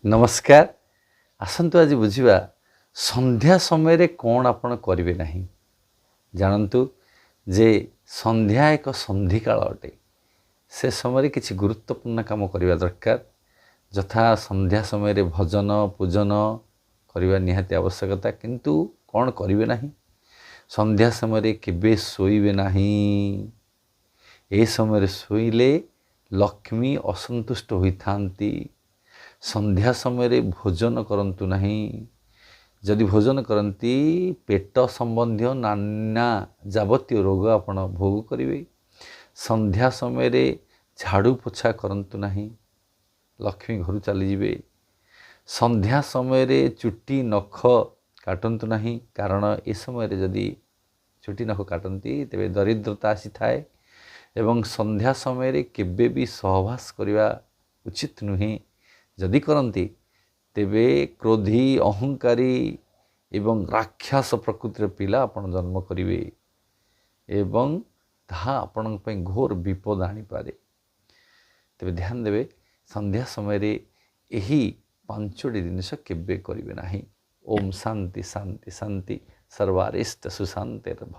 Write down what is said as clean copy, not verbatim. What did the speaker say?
नमस्कार। आसतु आज बुझा संध्या समय कौन आपण करेंगे नहीं जानतु जे संध्या एक संधि काल अटे। से समय किसी गुरुत्वपूर्ण काम करने दरकार यथा संध्या समय भजन पूजन करने निहाती आवश्यकता किंतु कौन करेंगे नहीं संध्या समय केबे शोइबे नहीं। ए समय शोइले लक्ष्मी असंतुष्ट होइथांती। संध्या समय भोजन करंतु नहीं। जदि भोजन करती पेट संबंधी नाना जावतीय रोग आपण भोग करेंगे। संध्या समय झाड़ू पोछा करंतु नहीं लक्ष्मी घर चलीजे। संध्या समय चुटी नख काटंतु नहीं कारण ए समय जदि चुटी नख काटती तेरे दरिद्रता आसी थाए एवं संध्या समय केबे भी सहवास करने उचित नुहे। जदि करती तेबे क्रोधी अहंकारी एवं राक्षस प्रकृतिर पिला आपण जन्म करेंगे एवं ताहा आपण घोर विपद आनी पारे। तेबे ध्यान देवे संध्या समय यही पांचोटी जिनिस केबे करेंगे नहीं। ओम शांति शांति शांति सर्वारिष्ट सुशांतिर भव।